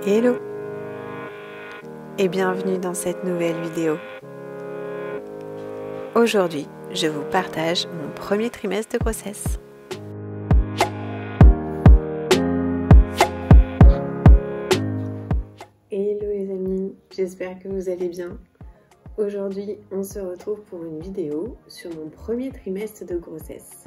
Hello et bienvenue dans cette nouvelle vidéo. Aujourd'hui, je vous partage mon premier trimestre de grossesse. Hello les amis, j'espère que vous allez bien. Aujourd'hui, on se retrouve pour une vidéo sur mon premier trimestre de grossesse.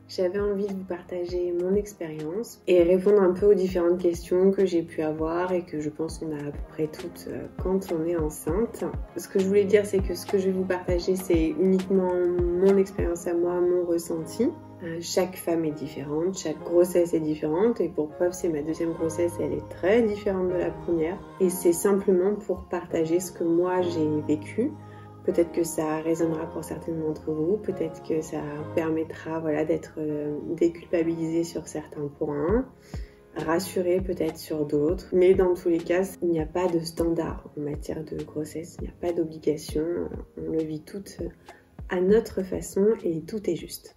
J'avais envie de vous partager mon expérience et répondre un peu aux différentes questions que j'ai pu avoir et que je pense qu'on a à peu près toutes quand on est enceinte. Ce que je voulais dire, c'est que ce que je vais vous partager, c'est uniquement mon expérience à moi, mon ressenti. Chaque femme est différente, chaque grossesse est différente et pour preuve, c'est ma deuxième grossesse et elle est très différente de la première. Et c'est simplement pour partager ce que moi j'ai vécu. Peut-être que ça résonnera pour certaines d'entre vous, peut-être que ça permettra d'être déculpabilisé sur certains points, rassuré peut-être sur d'autres. Mais dans tous les cas, il n'y a pas de standard en matière de grossesse, il n'y a pas d'obligation. On le vit toutes à notre façon et tout est juste.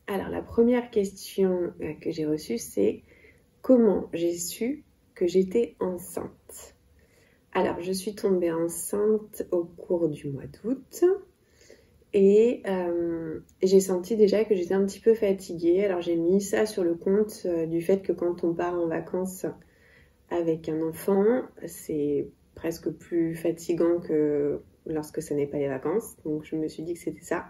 Alors la première question que j'ai reçue, c'est comment j'ai su que j'étais enceinte ? Alors, je suis tombée enceinte au cours du mois d'août et j'ai senti déjà que j'étais un petit peu fatiguée. Alors, j'ai mis ça sur le compte du fait que quand on part en vacances avec un enfant, c'est presque plus fatigant que lorsque ce n'est pas les vacances. Donc, je me suis dit que c'était ça.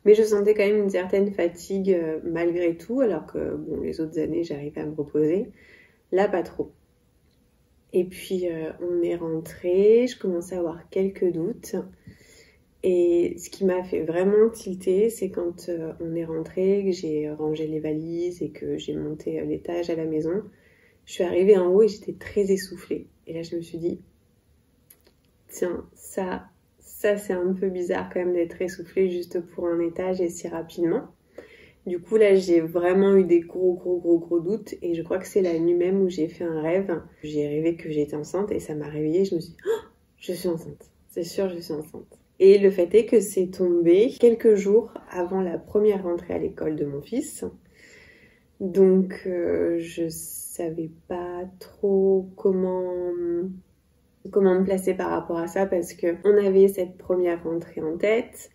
Mais je sentais quand même une certaine fatigue malgré tout, alors que les autres années, j'arrivais à me reposer. Là, pas trop. Et puis on est rentré, je commençais à avoir quelques doutes. Et ce qui m'a fait vraiment tilter, c'est quand on est rentré, que j'ai rangé les valises et que j'ai monté l'étage à la maison. Je suis arrivée en haut et j'étais très essoufflée. Et là je me suis dit, tiens, ça c'est un peu bizarre quand même d'être essoufflée juste pour un étage et si rapidement. Du coup, là, j'ai vraiment eu des gros doutes et je crois que c'est la nuit même où j'ai fait un rêve. J'ai rêvé que j'étais enceinte et ça m'a réveillée. Je me suis dit, oh, je suis enceinte. C'est sûr, je suis enceinte. Et le fait est que c'est tombé quelques jours avant la première rentrée à l'école de mon fils. Donc, je savais pas trop comment me placer par rapport à ça parce qu'on avait cette première rentrée en tête,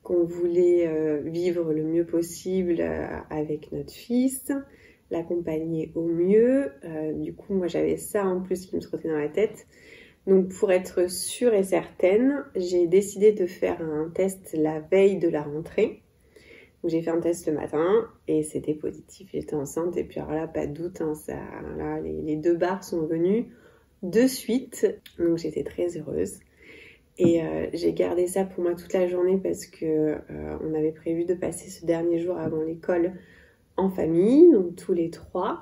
qu'on voulait vivre le mieux possible avec notre fils, l'accompagner au mieux. Du coup, moi, j'avais ça en plus qui me trottait dans la tête. Donc, pour être sûre et certaine, j'ai décidé de faire un test la veille de la rentrée. Donc, j'ai fait un test le matin et c'était positif. J'étais enceinte et puis alors là, pas de doute, là, les deux barres sont venues de suite. Donc, j'étais très heureuse. Et j'ai gardé ça pour moi toute la journée parce que on avait prévu de passer ce dernier jour avant l'école en famille, donc tous les trois.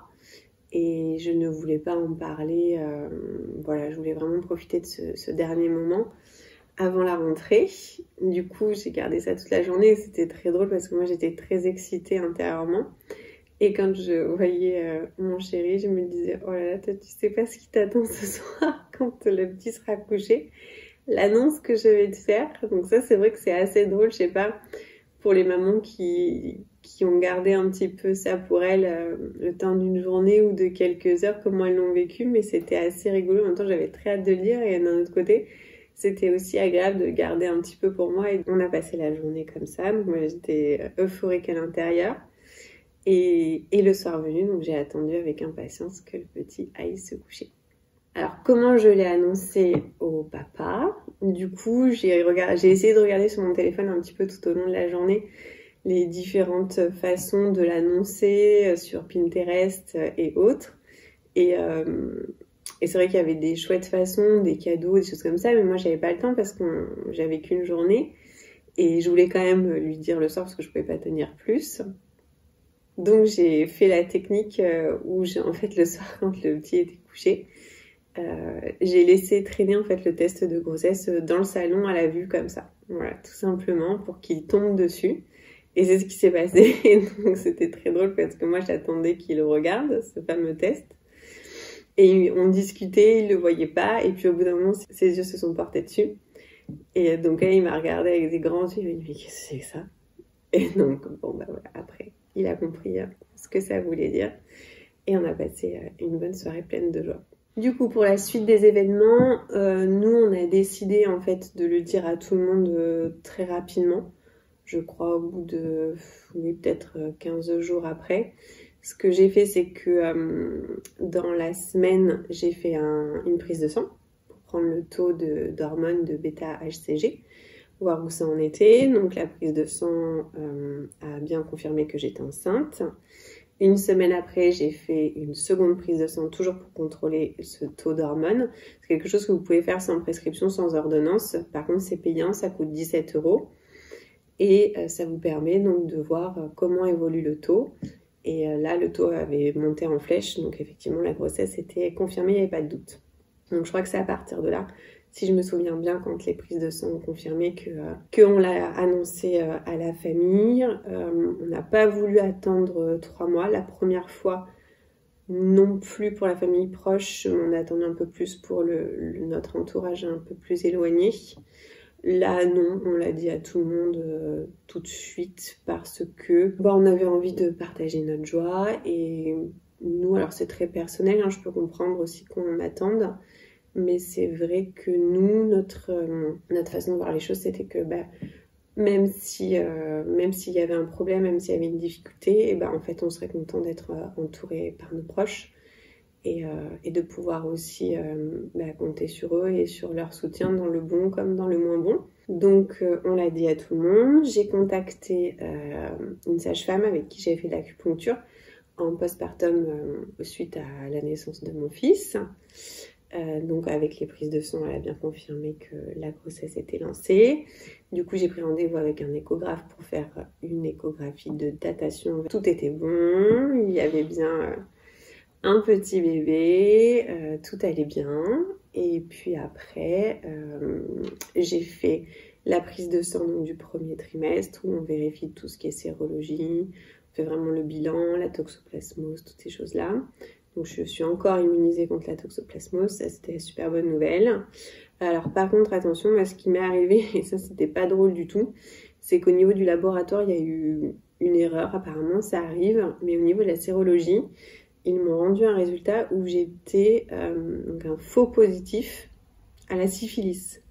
Et je ne voulais pas en parler. Je voulais vraiment profiter de ce dernier moment avant la rentrée. Du coup, j'ai gardé ça toute la journée et c'était très drôle parce que moi, j'étais très excitée intérieurement. Et quand je voyais mon chéri, je me disais « Oh là là, toi, tu sais pas ce qui t'attend ce soir quand le petit sera couché ?» L'annonce que je vais te faire. Donc ça, c'est vrai que c'est assez drôle, je sais pas, pour les mamans qui ont gardé un petit peu ça pour elles le temps d'une journée ou de quelques heures, comment elles l'ont vécu, mais c'était assez rigolo. En même temps, j'avais très hâte de le lire et d'un autre côté, c'était aussi agréable de garder un petit peu pour moi et on a passé la journée comme ça. Donc moi, j'étais euphorique à l'intérieur et le soir venu, donc j'ai attendu avec impatience que le petit aille se coucher. Alors, comment je l'ai annoncé au papa? Du coup, j'ai essayé de regarder sur mon téléphone un petit peu tout au long de la journée les différentes façons de l'annoncer sur Pinterest et autres. Et c'est vrai qu'il y avait des chouettes façons, des cadeaux, des choses comme ça, mais moi, j'avais pas le temps parce que j'avais qu'une journée. Et je voulais quand même lui dire le soir parce que je pouvais pas tenir plus. Donc, j'ai fait la technique où, en fait, le soir, quand le petit était couché, j'ai laissé traîner en fait le test de grossesse dans le salon à la vue comme ça. Voilà, tout simplement pour qu'il tombe dessus. Et c'est ce qui s'est passé. Et donc c'était très drôle parce que moi j'attendais qu'il le regarde, ce fameux test. Et on discutait, il le voyait pas. Et puis au bout d'un moment, ses yeux se sont portés dessus. Et donc là, il m'a regardé avec des grands yeux. Il m'a dit, mais qu'est-ce que c'est que ça? Et donc, après, il a compris ce que ça voulait dire. Et on a passé une bonne soirée pleine de joie. Du coup, pour la suite des événements, nous, on a décidé en fait de le dire à tout le monde très rapidement. Je crois au bout de, oui, peut-être 15 jours après. Ce que j'ai fait, c'est que dans la semaine, j'ai fait une prise de sang pour prendre le taux d'hormones de bêta-HCG, voir où ça en était. Donc la prise de sang a bien confirmé que j'étais enceinte. Une semaine après, j'ai fait une seconde prise de sang, toujours pour contrôler ce taux d'hormones. C'est quelque chose que vous pouvez faire sans prescription, sans ordonnance. Par contre, c'est payant, ça coûte 17 €. Et ça vous permet donc de voir comment évolue le taux. Et là, le taux avait monté en flèche, donc effectivement, la grossesse était confirmée, il n'y avait pas de doute. Donc je crois que c'est à partir de là, si je me souviens bien, quand les prises de sang ont confirmé qu'on l'a annoncé à la famille. On n'a pas voulu attendre 3 mois. La première fois, non plus pour la famille proche, on a attendu un peu plus pour notre entourage un peu plus éloigné. Là, non, on l'a dit à tout le monde tout de suite parce que on avait envie de partager notre joie. Et nous, alors c'est très personnel, hein, je peux comprendre aussi qu'on attende, mais c'est vrai que nous, notre façon de voir les choses, c'était que même s'il y avait un problème, même s'il y avait une difficulté, en fait, on serait content d'être entouré par nos proches. Et de pouvoir aussi compter sur eux et sur leur soutien dans le bon comme dans le moins bon. Donc on l'a dit à tout le monde. J'ai contacté une sage-femme avec qui j'ai fait de l'acupuncture en postpartum suite à la naissance de mon fils. Donc avec les prises de sang, elle a bien confirmé que la grossesse était lancée. Du coup, j'ai pris rendez-vous avec un échographe pour faire une échographie de datation. Tout était bon, il y avait bien un petit bébé, tout allait bien. Et puis après, j'ai fait la prise de sang donc, du premier trimestre où on vérifie tout ce qui est sérologie, on fait vraiment le bilan, la toxoplasmose, toutes ces choses-là. Donc je suis encore immunisée contre la toxoplasmose, ça c'était une super bonne nouvelle. Alors par contre, attention, moi, ce qui m'est arrivé, et ça c'était pas drôle du tout, c'est qu'au niveau du laboratoire, il y a eu une erreur, apparemment ça arrive, mais au niveau de la sérologie, ils m'ont rendu un résultat où j'étais donc un faux positif à la syphilis.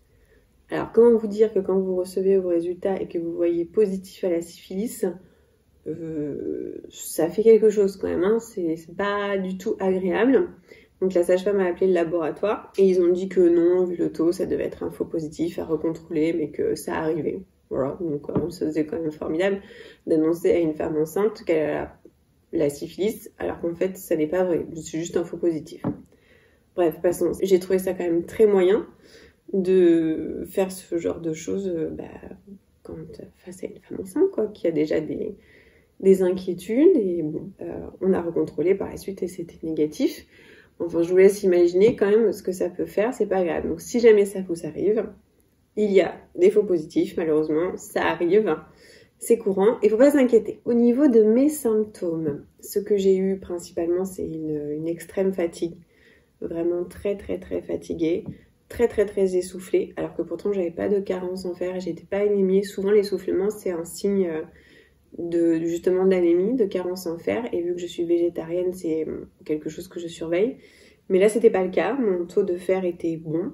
Alors comment vous dire que quand vous recevez vos résultats et que vous voyez positif à la syphilis, ça fait quelque chose quand même, hein. C'est pas du tout agréable. Donc la sage-femme a appelé le laboratoire et ils ont dit que non, vu le taux, ça devait être un faux positif à recontrôler, mais que ça arrivait. Voilà, donc ça faisait quand même formidable d'annoncer à une femme enceinte qu'elle a la syphilis, alors qu'en fait, ça n'est pas vrai. C'est juste un faux positif. Bref, passons. J'ai trouvé ça quand même très moyen de faire ce genre de choses quand face à une femme enceinte, quoi, qui a déjà des inquiétudes. Et bon, on a recontrôlé par la suite et c'était négatif. Enfin, je vous laisse imaginer quand même ce que ça peut faire. C'est pas grave. Donc, si jamais ça vous arrive, il y a des faux positifs, malheureusement. Ça arrive. C'est courant, il ne faut pas s'inquiéter. Au niveau de mes symptômes, ce que j'ai eu principalement, c'est une extrême fatigue. Vraiment très très très fatiguée, très très très essoufflée, alors que pourtant j'avais pas de carence en fer et j'étais pas anémiée. Souvent l'essoufflement c'est un signe justement d'anémie, de carence en fer, et vu que je suis végétarienne, c'est quelque chose que je surveille. Mais là c'était pas le cas, mon taux de fer était bon.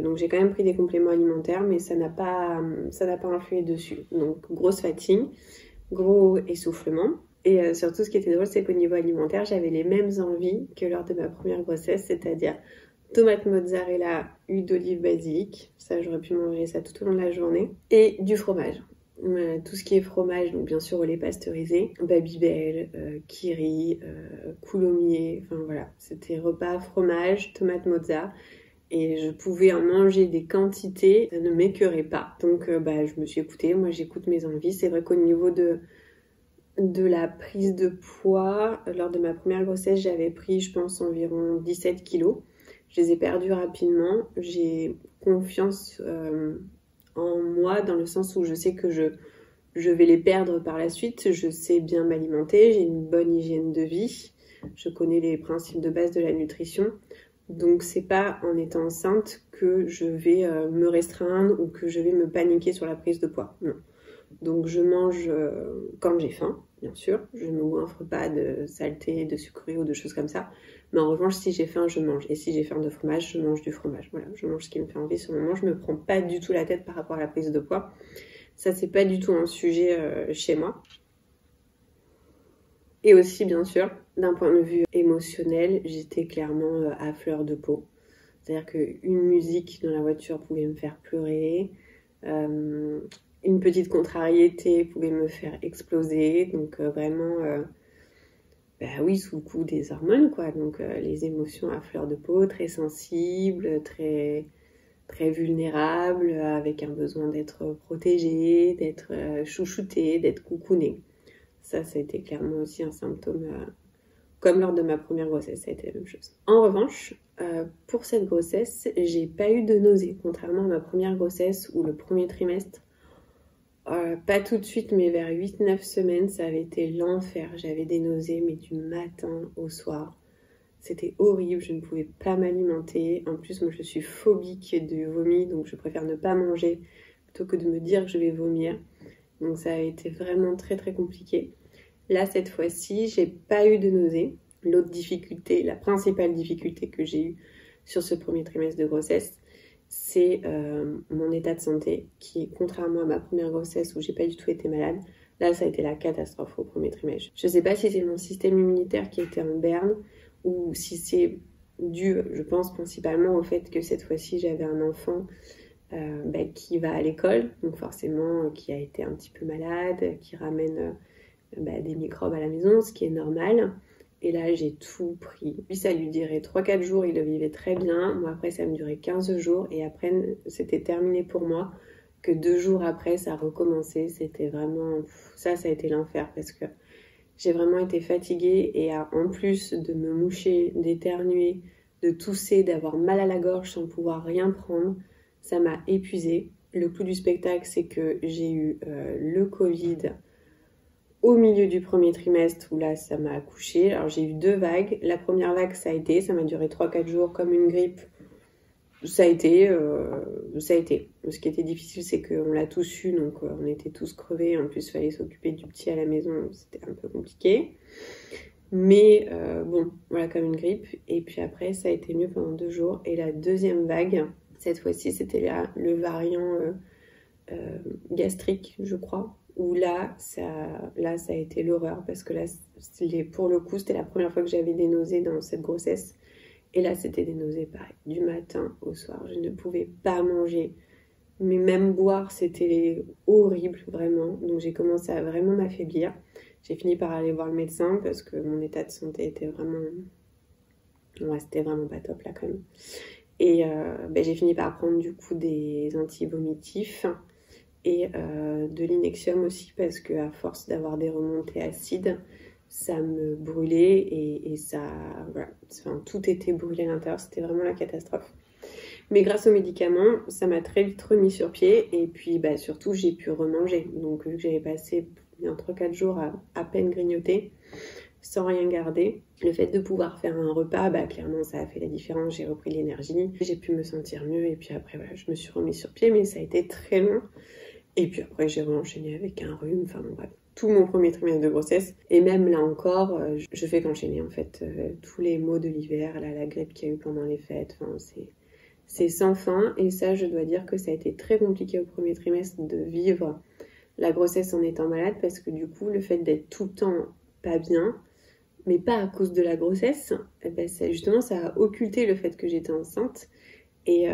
Donc j'ai quand même pris des compléments alimentaires, mais ça n'a pas influé dessus. Donc grosse fatigue, gros essoufflement. Et surtout ce qui était drôle, c'est qu'au niveau alimentaire, j'avais les mêmes envies que lors de ma première grossesse, c'est-à-dire tomate mozzarella, huile d'olive basilic, ça j'aurais pu manger ça tout au long de la journée, et du fromage. Tout ce qui est fromage, donc bien sûr au lait pasteurisé, Babybel, Kiri, Coulommiers, enfin voilà, c'était repas fromage, tomate mozza. Et je pouvais en manger des quantités, ça ne m'écœurait pas. Donc je me suis écoutée, moi j'écoute mes envies. C'est vrai qu'au niveau de la prise de poids, lors de ma première grossesse, j'avais pris je pense environ 17 kilos. Je les ai perdus rapidement. J'ai confiance en moi dans le sens où je sais que je vais les perdre par la suite. Je sais bien m'alimenter, j'ai une bonne hygiène de vie. Je connais les principes de base de la nutrition. Donc c'est pas en étant enceinte que je vais me restreindre ou que je vais me paniquer sur la prise de poids. Non. Donc je mange quand j'ai faim, bien sûr. Je ne me goinfre pas de saleté, de sucreries ou de choses comme ça. Mais en revanche, si j'ai faim, je mange. Et si j'ai faim de fromage, je mange du fromage. Voilà, je mange ce qui me fait envie sur le moment. Je me prends pas du tout la tête par rapport à la prise de poids. Ça, c'est pas du tout un sujet chez moi. Et aussi, bien sûr, d'un point de vue émotionnel, j'étais clairement à fleur de peau. C'est-à-dire qu'une musique dans la voiture pouvait me faire pleurer. Une petite contrariété pouvait me faire exploser. Donc vraiment, bah oui, sous le coup des hormones, quoi. Donc les émotions à fleur de peau, très sensibles, très, très vulnérables, avec un besoin d'être protégée, d'être chouchoutée, d'être coucounée. Ça a été clairement aussi un symptôme, comme lors de ma première grossesse, ça a été la même chose. En revanche, pour cette grossesse, j'ai pas eu de nausées, contrairement à ma première grossesse où le premier trimestre, pas tout de suite, mais vers 8-9 semaines, ça avait été l'enfer. J'avais des nausées, mais du matin au soir. C'était horrible, je ne pouvais pas m'alimenter. En plus, moi, je suis phobique du vomi, donc je préfère ne pas manger plutôt que de me dire que je vais vomir. Donc ça a été vraiment très très compliqué. Là, cette fois-ci, j'ai pas eu de nausées. L'autre difficulté, la principale difficulté que j'ai eue sur ce premier trimestre de grossesse, c'est mon état de santé qui, contrairement à ma première grossesse où j'ai pas du tout été malade, là, ça a été la catastrophe au premier trimestre. Je sais pas si c'est mon système immunitaire qui était en berne ou si c'est dû, je pense, principalement au fait que cette fois-ci, j'avais un enfant qui va à l'école, donc forcément qui a été un petit peu malade, qui ramène des microbes à la maison, ce qui est normal. Et là, j'ai tout pris. Lui, ça lui durait 3-4 jours, il le vivait très bien. Moi, après, ça me durait 15 jours. Et après, c'était terminé pour moi. Que 2 jours après, ça recommençait. C'était vraiment... Ça a été l'enfer parce que j'ai vraiment été fatiguée. Et en plus de me moucher, d'éternuer, de tousser, d'avoir mal à la gorge sans pouvoir rien prendre, ça m'a épuisée. Le clou du spectacle, c'est que j'ai eu le Covid au milieu du premier trimestre où là, ça m'a accouché. Alors, j'ai eu 2 vagues. La première vague, ça m'a duré 3-4 jours comme une grippe. Ça a été. Ce qui était difficile, c'est qu'on l'a tous eu, donc on était tous crevés. En plus, il fallait s'occuper du petit à la maison, c'était un peu compliqué. Mais bon, voilà, comme une grippe. Et puis après, ça a été mieux pendant 2 jours. Et la deuxième vague, cette fois-ci, c'était le variant gastrique, je crois. Où là, ça a été l'horreur parce que là, pour le coup, c'était la première fois que j'avais des nausées dans cette grossesse. Et là, c'était des nausées pareil, du matin au soir. Je ne pouvais pas manger, mais même boire, c'était horrible, vraiment. Donc, j'ai commencé à vraiment m'affaiblir. J'ai fini par aller voir le médecin parce que mon état de santé était vraiment... Ouais, c'était vraiment pas top là quand même. Et j'ai fini par prendre du coup des anti-vomitifs et de l'Inexium aussi parce qu'à force d'avoir des remontées acides, ça me brûlait et ça... Voilà, enfin, tout était brûlé à l'intérieur, c'était vraiment la catastrophe. Mais grâce aux médicaments, ça m'a très vite remis sur pied et puis surtout j'ai pu remanger. Donc vu que j'avais passé bien 3-4 jours à peine grignoter, sans rien garder, le fait de pouvoir faire un repas, clairement ça a fait la différence, j'ai repris l'énergie, j'ai pu me sentir mieux et puis après voilà, je me suis remis sur pied, mais ça a été très long. Et puis après j'ai enchaîné avec un rhume, enfin bon bref, tout mon premier trimestre de grossesse. Et même là encore, je fais qu'enchaîner en fait, tous les maux de l'hiver, la grippe qu'il y a eu pendant les fêtes, enfin c'est sans fin. Et ça, je dois dire que ça a été très compliqué au premier trimestre de vivre la grossesse en étant malade parce que du coup, le fait d'être tout le temps pas bien, mais pas à cause de la grossesse, justement, ça a occulté le fait que j'étais enceinte et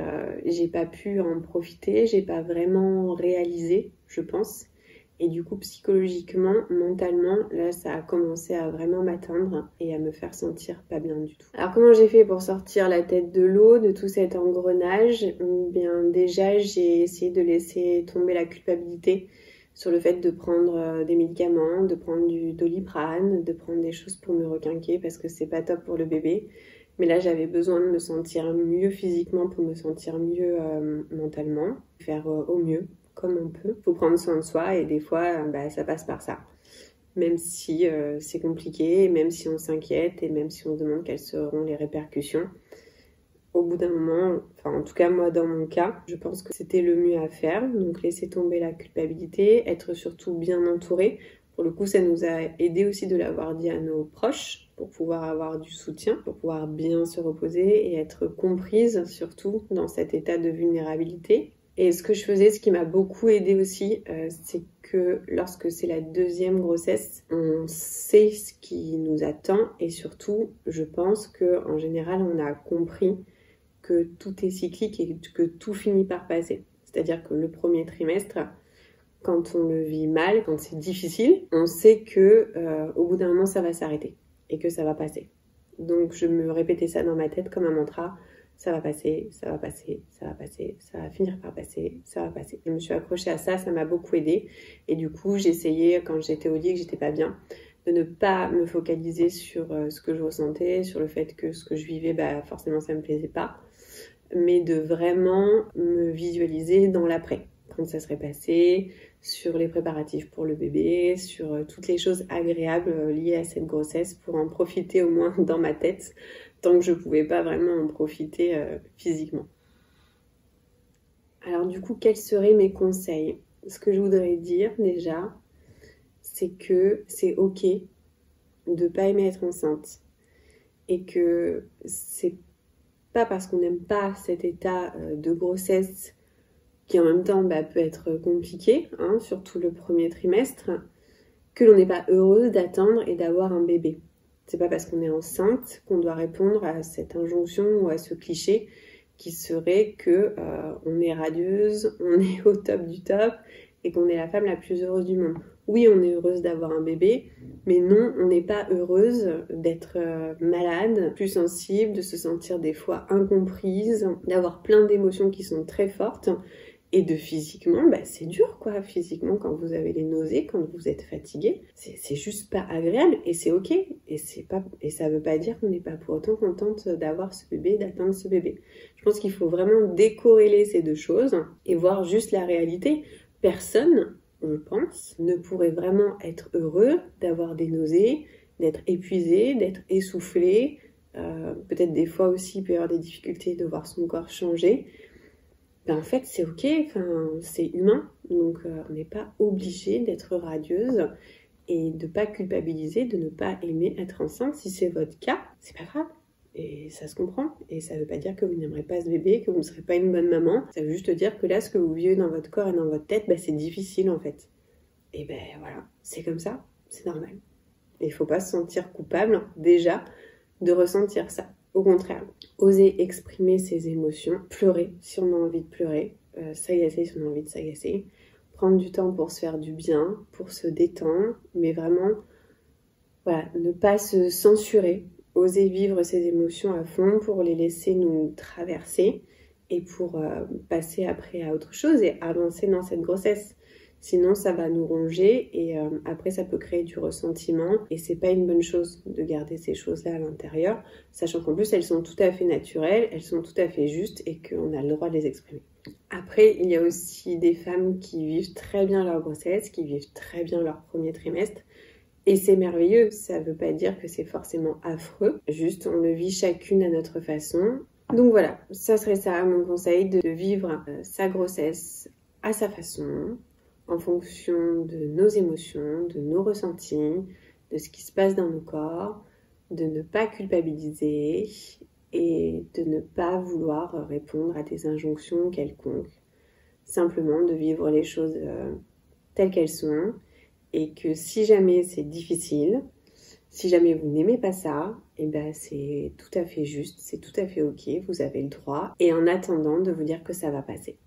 j'ai pas pu en profiter, j'ai pas vraiment réalisé, je pense. Et du coup, psychologiquement, mentalement, là, ça a commencé à vraiment m'atteindre et à me faire sentir pas bien du tout. Alors, comment j'ai fait pour sortir la tête de l'eau de tout cet engrenage? Bien, déjà, j'ai essayé de laisser tomber la culpabilité sur le fait de prendre des médicaments, de prendre du Doliprane, de prendre des choses pour me requinquer parce que c'est pas top pour le bébé. Mais là, j'avais besoin de me sentir mieux physiquement pour me sentir mieux mentalement, faire au mieux comme on peut. Il faut prendre soin de soi et des fois, ça passe par ça. Même si c'est compliqué, même si on s'inquiète et même si on se demande quelles seront les répercussions. au bout d'un moment, enfin en tout cas moi dans mon cas, je pense que c'était le mieux à faire. Donc laisser tomber la culpabilité, être surtout bien entouré. Pour le coup, ça nous a aidé aussi de l'avoir dit à nos proches pour pouvoir avoir du soutien, pour pouvoir bien se reposer et être comprise surtout dans cet état de vulnérabilité. Et ce que je faisais, ce qui m'a beaucoup aidé aussi, c'est que lorsque c'est la deuxième grossesse, on sait ce qui nous attend et surtout, je pense qu'en général, on a compris que tout est cyclique et que tout finit par passer. C'est-à-dire que le premier trimestre, quand on le vit mal, quand c'est difficile, on sait que au bout d'un moment, ça va s'arrêter et que ça va passer. Donc je me répétais ça dans ma tête comme un mantra. Ça va passer, ça va passer, ça va passer, ça va finir par passer, ça va passer. Je me suis accrochée à ça, ça m'a beaucoup aidée. Et du coup, j'essayais, quand j'étais au lit et que j'étais pas bien, de ne pas me focaliser sur ce que je ressentais, sur le fait que ce que je vivais, bah, forcément, ça me plaisait pas. Mais de vraiment me visualiser dans l'après, quand ça serait passé, sur les préparatifs pour le bébé, sur toutes les choses agréables liées à cette grossesse pour en profiter au moins dans ma tête, tant que je pouvais pas vraiment en profiter physiquement. Alors du coup, quels seraient mes conseils? Ce que je voudrais dire déjà, c'est que c'est ok de pas aimer être enceinte et que c'est pas parce qu'on n'aime pas cet état de grossesse qui en même temps peut être compliqué, hein, surtout le premier trimestre, que l'on n'est pas heureuse d'attendre et d'avoir un bébé. C'est pas parce qu'on est enceinte qu'on doit répondre à cette injonction ou à ce cliché qui serait que on est radieuse, on est au top du top et qu'on est la femme la plus heureuse du monde. Oui, on est heureuse d'avoir un bébé, mais non, on n'est pas heureuse d'être malade, plus sensible, de se sentir des fois incomprise, d'avoir plein d'émotions qui sont très fortes. Et de physiquement, c'est dur quoi, physiquement quand vous avez les nausées, quand vous êtes fatigué, c'est juste pas agréable et c'est ok. Et ça veut pas dire qu'on n'est pas pour autant contente d'avoir ce bébé, d'atteindre ce bébé. Je pense qu'il faut vraiment décorréler ces deux choses et voir juste la réalité. Personne, je pense, ne pourrait vraiment être heureux d'avoir des nausées, d'être épuisé, d'être essoufflé. Peut-être des fois aussi il peut y avoir des difficultés de voir son corps changer. En fait, c'est ok, c'est humain, donc on n'est pas obligé d'être radieuse et de ne pas culpabiliser, de ne pas aimer être enceinte. Si c'est votre cas, c'est pas grave. Et ça se comprend. Et ça veut pas dire que vous n'aimerez pas ce bébé, que vous ne serez pas une bonne maman. Ça veut juste dire que là, ce que vous vivez dans votre corps et dans votre tête, c'est difficile en fait. Et voilà, c'est comme ça, c'est normal. Et il faut pas se sentir coupable, déjà, de ressentir ça. Au contraire, oser exprimer ses émotions, pleurer si on a envie de pleurer, s'agacer si on a envie de s'agacer, prendre du temps pour se faire du bien, pour se détendre, mais vraiment, voilà, ne pas se censurer, oser vivre ses émotions à fond pour les laisser nous traverser et pour passer après à autre chose et avancer dans cette grossesse. Sinon, ça va nous ronger et après, ça peut créer du ressentiment et c'est pas une bonne chose de garder ces choses-là à l'intérieur, sachant qu'en plus, elles sont tout à fait naturelles, elles sont tout à fait justes et qu'on a le droit de les exprimer. Après, il y a aussi des femmes qui vivent très bien leur grossesse, qui vivent très bien leur premier trimestre et c'est merveilleux. Ça veut pas dire que c'est forcément affreux, juste on le vit chacune à notre façon. Donc voilà, ça serait ça mon conseil, de vivre sa grossesse à sa façon, en fonction de nos émotions, de nos ressentis, de ce qui se passe dans nos corps, de ne pas culpabiliser et de ne pas vouloir répondre à des injonctions quelconques. Simplement de vivre les choses telles qu'elles sont et que si jamais c'est difficile, si jamais vous n'aimez pas ça, c'est tout à fait juste, c'est tout à fait ok, vous avez le droit. Et en attendant de vous dire que ça va passer.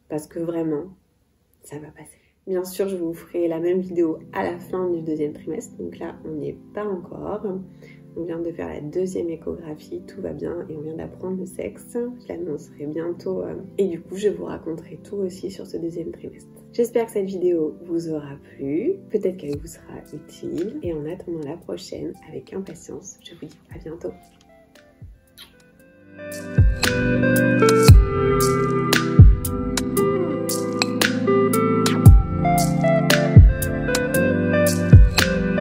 Parce que vraiment, ça va passer. Bien sûr, je vous ferai la même vidéo à la fin du deuxième trimestre. Donc là, on n'y est pas encore. On vient de faire la deuxième échographie, tout va bien et on vient d'apprendre le sexe. Je l'annoncerai bientôt et du coup, je vous raconterai tout aussi sur ce deuxième trimestre. J'espère que cette vidéo vous aura plu, peut-être qu'elle vous sera utile et en attendant la prochaine, avec impatience, je vous dis à bientôt.